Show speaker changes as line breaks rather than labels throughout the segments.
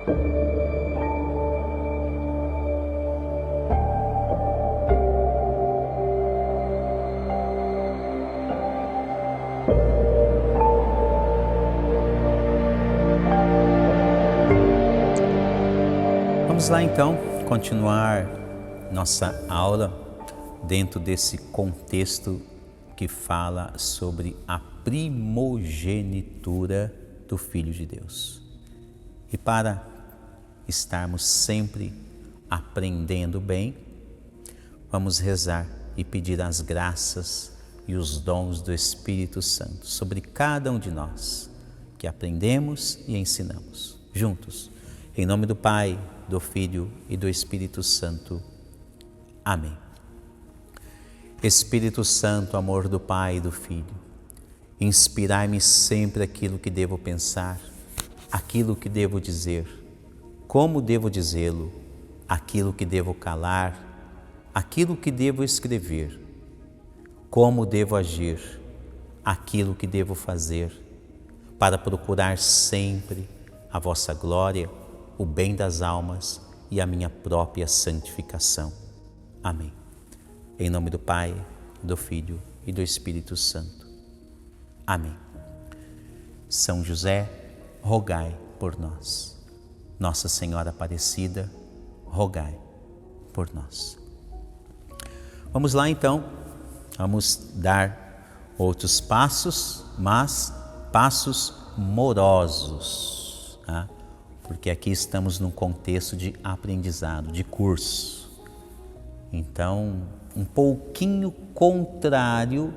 Vamos lá então continuar nossa aula dentro desse contexto que fala sobre a primogenitura do Filho de Deus. E para estarmos sempre aprendendo bem, vamos rezar e pedir as graças e os dons do Espírito Santo sobre cada um de nós que aprendemos e ensinamos juntos. Em nome do Pai, do Filho e do Espírito Santo. Amém. Espírito Santo, amor do Pai e do Filho, inspirai-me sempre aquilo que devo pensar, aquilo que devo dizer, como devo dizê-lo, aquilo que devo calar, aquilo que devo escrever, como devo agir, aquilo que devo fazer, para procurar sempre a vossa glória, o bem das almas e a minha própria santificação. Amém. Em nome do Pai, do Filho e do Espírito Santo. Amém. São José, rogai por nós. Nossa Senhora Aparecida, rogai por nós. Vamos lá então, vamos dar outros passos, mas passos morosos, tá? Porque aqui estamos num contexto de aprendizado, de curso. Então, um pouquinho contrário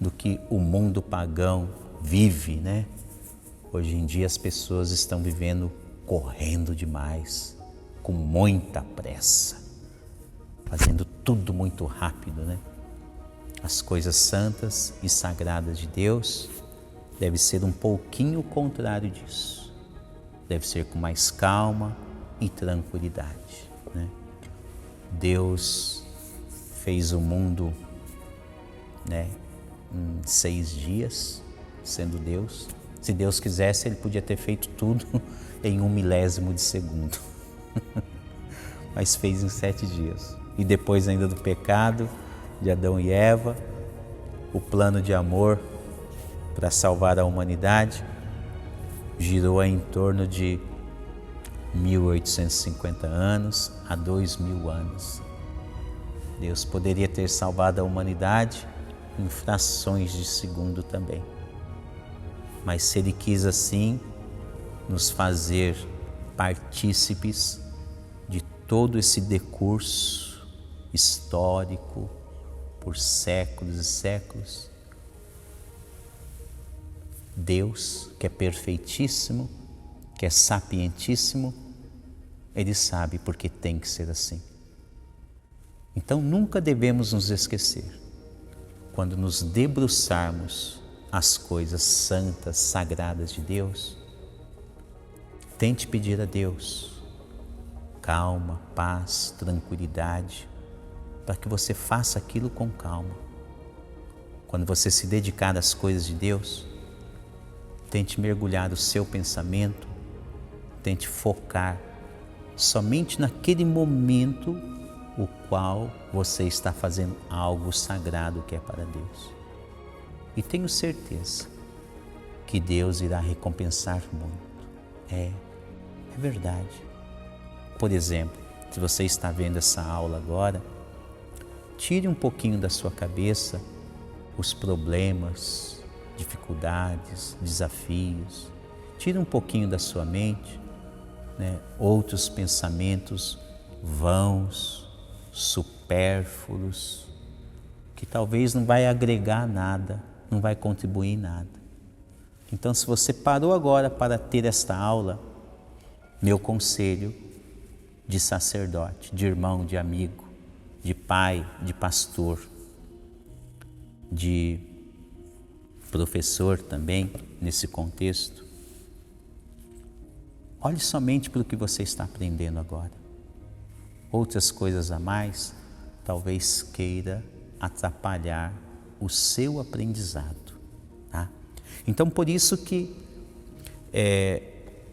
do que o mundo pagão vive, né? Hoje em dia as pessoas estão vivendo correndo demais, com muita pressa, fazendo tudo muito rápido, né? As coisas santas e sagradas de Deus devem ser um pouquinho contrário disso. Deve ser com mais calma e tranquilidade, né? Deus fez o mundo, né, em 6 dias, sendo Deus. Se Deus quisesse, Ele podia ter feito tudo em 1/1000 de segundo. Mas fez em 7 dias. E depois ainda do pecado de Adão e Eva, o plano de amor para salvar a humanidade girou em torno de 1850 anos a 2000 anos. Deus poderia ter salvado a humanidade em frações de segundo também. Mas se Ele quis assim nos fazer partícipes de todo esse decurso histórico por séculos e séculos, Deus, que é perfeitíssimo, que é sapientíssimo, Ele sabe porque tem que ser assim. Então nunca devemos nos esquecer, quando nos debruçarmos as coisas santas, sagradas de Deus, tente pedir a Deus calma, paz, tranquilidade, para que você faça aquilo com calma. Quando você se dedicar às coisas de Deus, tente mergulhar o seu pensamento, tente focar somente naquele momento o qual você está fazendo algo sagrado que é para Deus. E tenho certeza que Deus irá recompensar muito. É verdade. Por exemplo, se você está vendo essa aula agora, tire um pouquinho da sua cabeça os problemas, dificuldades, desafios. Tire um pouquinho da sua mente, né, outros pensamentos vãos, supérfluos, que talvez não vai agregar nada, não vai contribuir em nada. Então, se você parou agora para ter esta aula, meu conselho de sacerdote, de irmão, de amigo, de pai, de pastor, de professor também, nesse contexto, olhe somente pelo que você está aprendendo agora. Outras coisas a mais, talvez queira atrapalhar o seu aprendizado, tá? Então, por isso que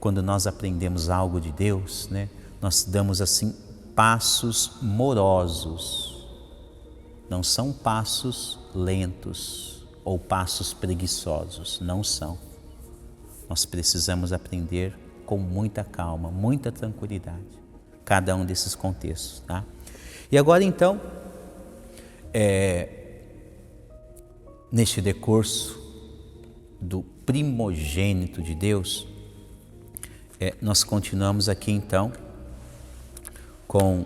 quando nós aprendemos algo de Deus, né, nós damos assim passos morosos. Não são passos lentos ou passos preguiçosos, não são. Nós precisamos aprender com muita calma, muita tranquilidade, cada um desses contextos, tá? E agora então, neste decurso do primogênito de Deus, nós continuamos aqui então com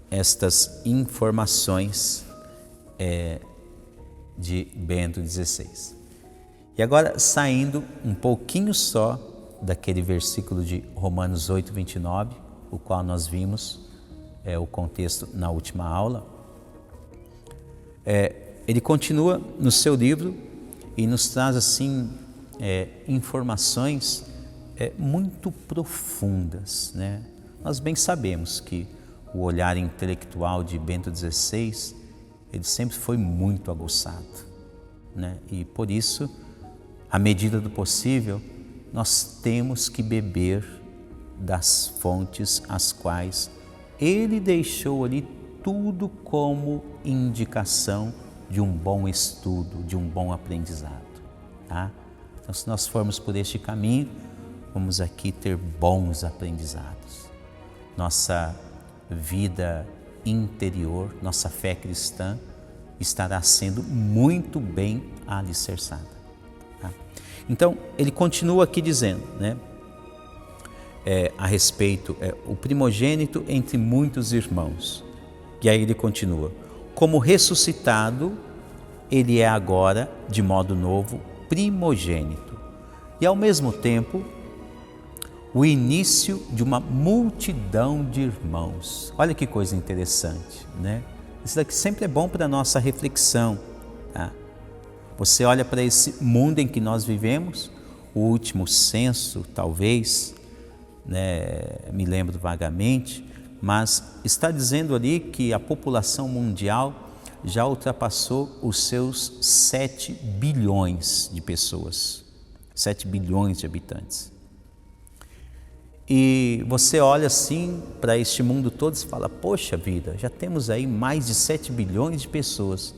estas informações de Bento XVI. E agora, saindo um pouquinho só daquele versículo de Romanos 8, 29, o qual nós vimos o contexto na última aula, ele continua no seu livro e nos traz assim informações muito profundas, né? Nós bem sabemos que o olhar intelectual de Bento XVI, ele sempre foi muito aguçado, né? E por isso, à medida do possível, nós temos que beber das fontes as quais ele deixou ali tudo como indicação de um bom estudo, de um bom aprendizado, tá? Então, se nós formos por este caminho, vamos aqui ter bons aprendizados. Nossa vida interior, nossa fé cristã estará sendo muito bem alicerçada, tá? Então, ele continua aqui dizendo, né, a respeito, o primogênito entre muitos irmãos. E aí ele continua, como ressuscitado, ele é agora, de modo novo, primogênito. E ao mesmo tempo, o início de uma multidão de irmãos. Olha que coisa interessante, né? Isso daqui sempre é bom para a nossa reflexão, tá? Você olha para esse mundo em que nós vivemos, o último censo, talvez, né, me lembro vagamente, mas está dizendo ali que a população mundial já ultrapassou os seus 7 bilhões de pessoas, 7 bilhões de habitantes. E você olha assim para este mundo todo e fala, poxa vida, já temos aí mais de 7 bilhões de pessoas.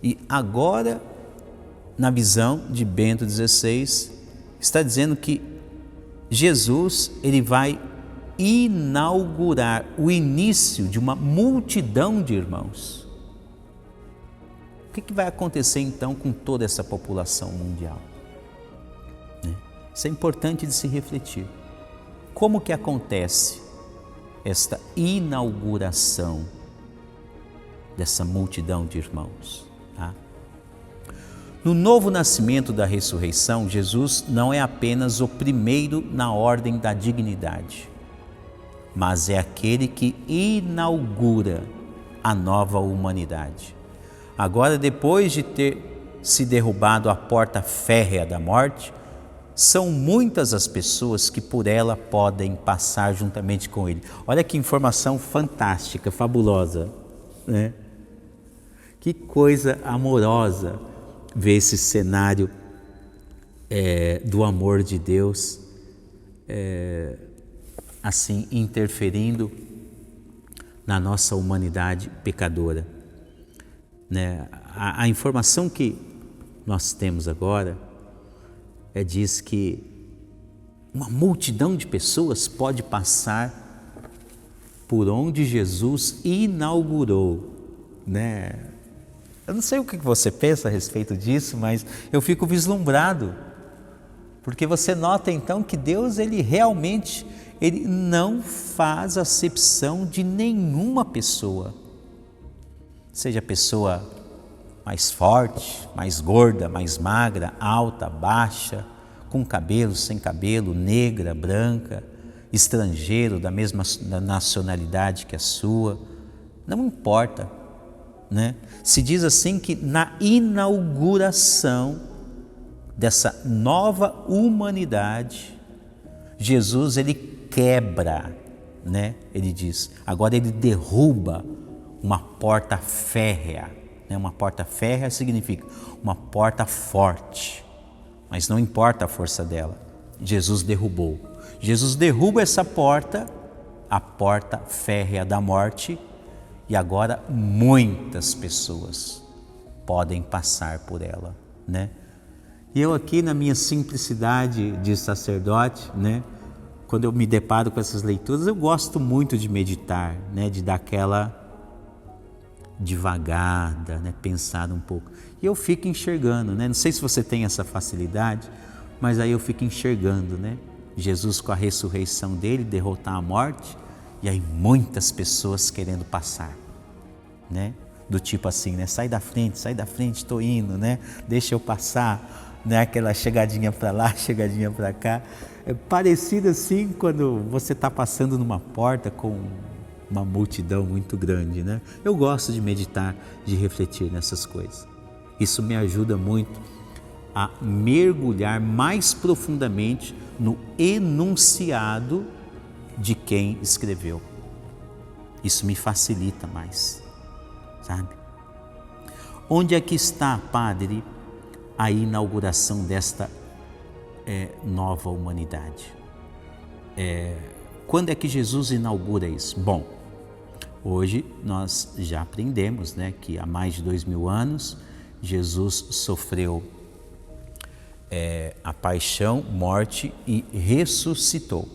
E agora, na visão de Bento XVI, está dizendo que Jesus, ele vai inaugurar o início de uma multidão de irmãos. O que vai acontecer então com toda essa população mundial? Isso é importante de se refletir. Como que acontece esta inauguração dessa multidão de irmãos? Tá? No novo nascimento da ressurreição, Jesus não é apenas o primeiro na ordem da dignidade, mas é aquele que inaugura a nova humanidade. Agora, depois de ter se derrubado a porta férrea da morte, são muitas as pessoas que por ela podem passar juntamente com ele. Olha que informação fantástica, fabulosa, né? Que coisa amorosa ver esse cenário do amor de Deus assim interferindo na nossa humanidade pecadora, né? A informação que nós temos agora diz que uma multidão de pessoas pode passar por onde Jesus inaugurou, né? Eu não sei o que você pensa a respeito disso, mas eu fico vislumbrado, porque você nota então que Deus, ele realmente, ele não faz acepção de nenhuma pessoa, seja pessoa mais forte, mais gorda, mais magra, alta, baixa, com cabelo, sem cabelo, negra, branca, estrangeiro da mesma nacionalidade que a sua, não importa, né? Se diz assim que na inauguração dessa nova humanidade, Jesus, ele quebra, né? Ele diz, agora ele derruba uma porta férrea. Uma porta férrea significa uma porta forte, mas não importa a força dela. Jesus derrubou. Jesus derruba essa porta, a porta férrea da morte, e agora muitas pessoas podem passar por ela, né? E eu aqui na minha simplicidade de sacerdote, né? Quando eu me deparo com essas leituras, eu gosto muito de meditar, né? De dar aquela devagada, né? Pensar um pouco. E eu fico enxergando, né? Não sei se você tem essa facilidade, mas aí eu fico enxergando, né? Jesus com a ressurreição dele, derrotar a morte, e aí muitas pessoas querendo passar, né? Do tipo assim, né? Sai da frente, tô indo, né? Deixa eu passar, né? Aquela chegadinha para lá, chegadinha para cá. É parecido assim quando você está passando numa porta com uma multidão muito grande, né? Eu gosto de meditar, de refletir nessas coisas. Isso me ajuda muito a mergulhar mais profundamente no enunciado de quem escreveu. Isso me facilita mais, sabe? Onde é que está, Padre, a inauguração desta nova humanidade? Quando é que Jesus inaugura isso? Bom, hoje nós já aprendemos, né, que há mais de 2000 anos Jesus sofreu a paixão, morte e ressuscitou.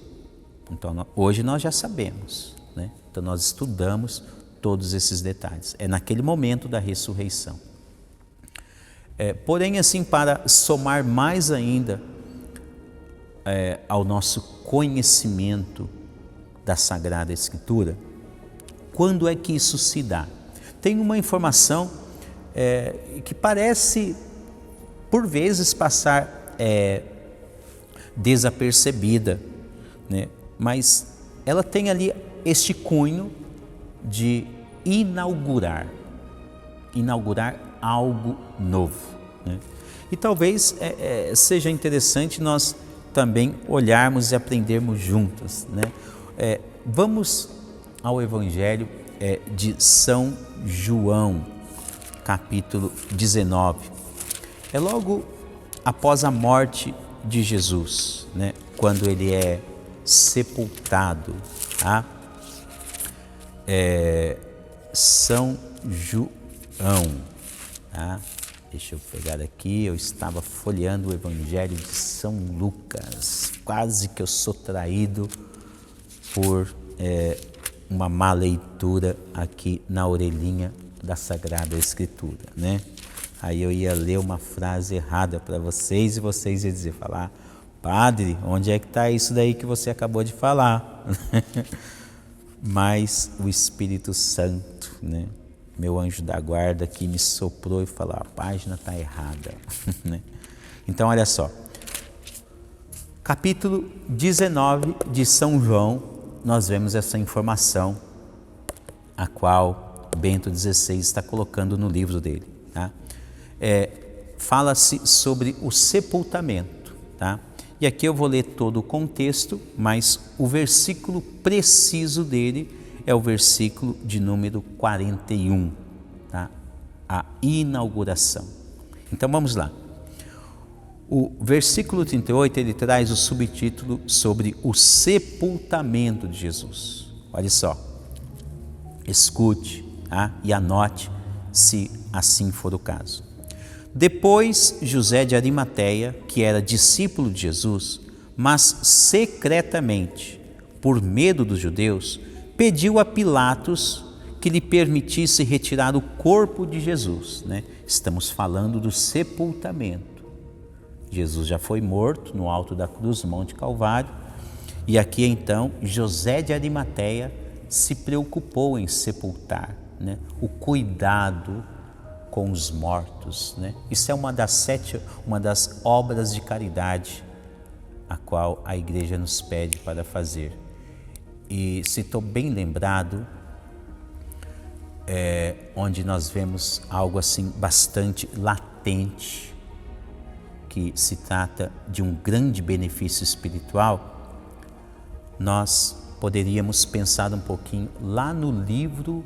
Então hoje nós já sabemos, né? Então nós estudamos todos esses detalhes. É naquele momento da ressurreição. Porém, assim, para somar mais ainda ao nosso conhecimento da Sagrada Escritura, quando é que isso se dá? Tem uma informação que parece, por vezes, passar desapercebida, né? Mas ela tem ali este cunho de inaugurar algo novo, né? E talvez seja interessante nós também olharmos e aprendermos juntos, né? Vamos ao Evangelho de São João, capítulo 19. É logo após a morte de Jesus, né? Quando ele é sepultado, tá? São João, tá? Deixa eu pegar aqui, eu estava folheando o Evangelho de São Lucas, quase que eu sou traído por uma má leitura aqui na orelhinha da Sagrada Escritura, né? Aí eu ia ler uma frase errada para vocês e vocês iam falar: Padre, onde é que está isso daí que você acabou de falar? Mas o Espírito Santo, né? Meu anjo da guarda que me soprou e falou: a página está errada. Então olha só, capítulo 19 de São João, nós vemos essa informação a qual Bento XVI está colocando no livro dele, tá? Fala-se sobre o sepultamento, tá? E aqui eu vou ler todo o contexto, mas o versículo preciso dele é o versículo de número 41, tá? A inauguração. Então vamos lá. O versículo 38, ele traz o subtítulo sobre o sepultamento de Jesus. Olha só, escute, tá? E anote, se assim for o caso. Depois, José de Arimateia, que era discípulo de Jesus, mas secretamente, por medo dos judeus, pediu a Pilatos que lhe permitisse retirar o corpo de Jesus, né? Estamos falando do sepultamento. Jesus já foi morto no alto da cruz, Monte Calvário, e aqui então José de Arimateia se preocupou em sepultar, né? O cuidado com os mortos, né? Isso é uma das obras de caridade a qual a Igreja nos pede para fazer. E se estou bem lembrado, onde nós vemos algo assim bastante latente, que se trata de um grande benefício espiritual, nós poderíamos pensar um pouquinho lá no livro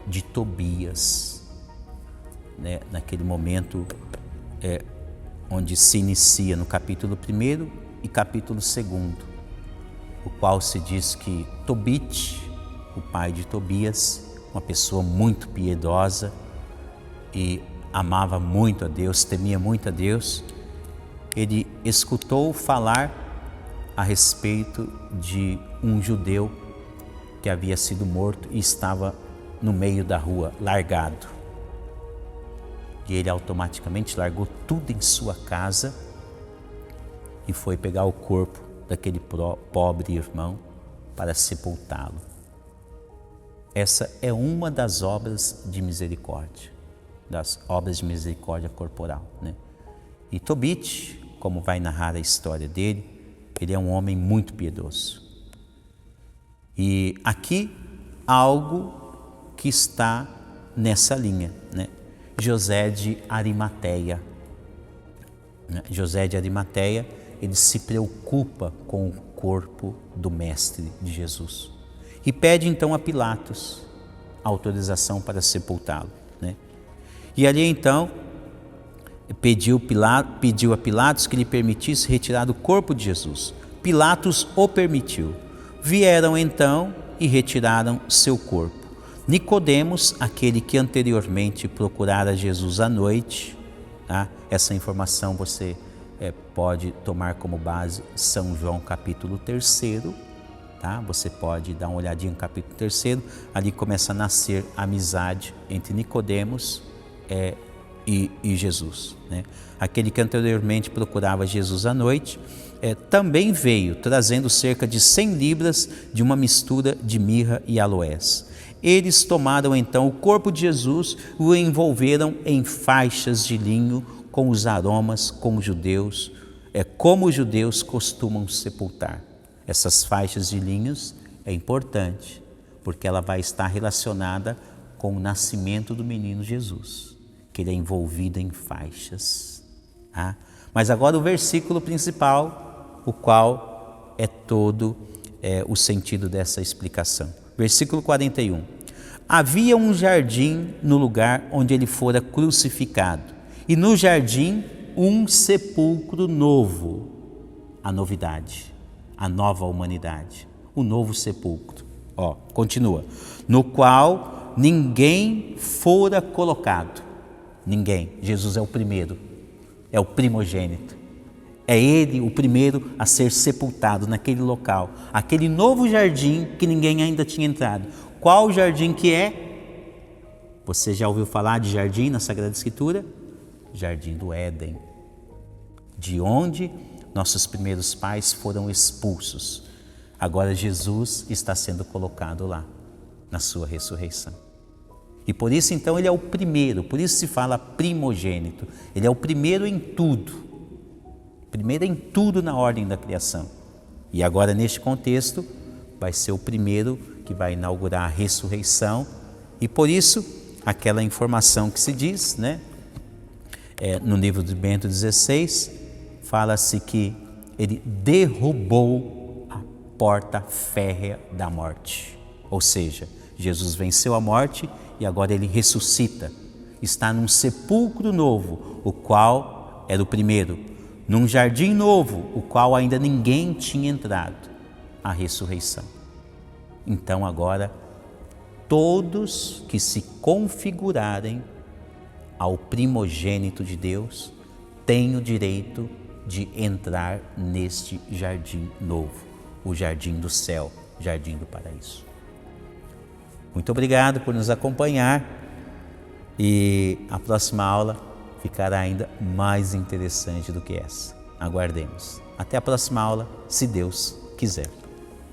de Tobias, né? Naquele momento onde se inicia no capítulo 1 e capítulo 2, o qual se diz que Tobit, o pai de Tobias, uma pessoa muito piedosa e amava muito a Deus, temia muito a Deus, ele escutou falar a respeito de um judeu que havia sido morto e estava no meio da rua, largado. E ele automaticamente largou tudo em sua casa e foi pegar o corpo daquele pobre irmão para sepultá-lo. Essa é uma das obras de misericórdia, das obras de misericórdia corporal, né? E Tobit, como vai narrar a história dele, ele é um homem muito piedoso. E aqui algo que está nessa linha, né? José de Arimateia. José de Arimateia, ele se preocupa com o corpo do Mestre de Jesus e pede então a Pilatos autorização para sepultá-lo, né? E ali então pediu a Pilatos que lhe permitisse retirar o corpo de Jesus. Pilatos o permitiu. Vieram então e retiraram seu corpo. Nicodemos, aquele que anteriormente procurara Jesus à noite, tá? Essa informação você pode tomar como base São João capítulo 3, tá? Você pode dar uma olhadinha no capítulo 3, ali começa a nascer a amizade entre Nicodemos e Jesus, né? Aquele que anteriormente procurava Jesus à noite, também veio trazendo cerca de 100 libras de uma mistura de mirra e aloés. Eles tomaram então o corpo de Jesus e o envolveram em faixas de linho com os aromas como os judeus costumam sepultar. Essas faixas de linhos é importante, porque ela vai estar relacionada com o nascimento do menino Jesus, que ele é envolvido em faixas. Tá? Mas agora o versículo principal, o qual é todo o sentido dessa explicação. Versículo 41. Havia um jardim no lugar onde ele fora crucificado, e no jardim um sepulcro novo, a novidade, a nova humanidade, o novo sepulcro. Continua. No qual ninguém fora colocado. Ninguém. Jesus é o primeiro, é o primogênito. É ele o primeiro a ser sepultado naquele local, aquele novo jardim que ninguém ainda tinha entrado. Qual jardim que é? Você já ouviu falar de jardim na Sagrada Escritura? Jardim do Éden, de onde nossos primeiros pais foram expulsos. Agora Jesus está sendo colocado lá, na sua ressurreição. E por isso então ele é o primeiro, por isso se fala primogênito. Ele é o primeiro em tudo. Primeiro em tudo na ordem da criação. E agora neste contexto vai ser o primeiro que vai inaugurar a ressurreição. E por isso aquela informação que se diz, né? No livro de Bento XVI, fala-se que ele derrubou a porta férrea da morte. Ou seja, Jesus venceu a morte e agora ele ressuscita. Está num sepulcro novo, o qual era o primeiro. Num jardim novo, o qual ainda ninguém tinha entrado, a ressurreição. Então agora, todos que se configurarem ao primogênito de Deus têm o direito de entrar neste jardim novo, o jardim do céu, jardim do paraíso. Muito obrigado por nos acompanhar e a próxima aula ficará ainda mais interessante do que essa. Aguardemos. Até a próxima aula, se Deus quiser.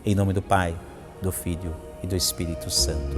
Em nome do Pai, do Filho e do Espírito Santo.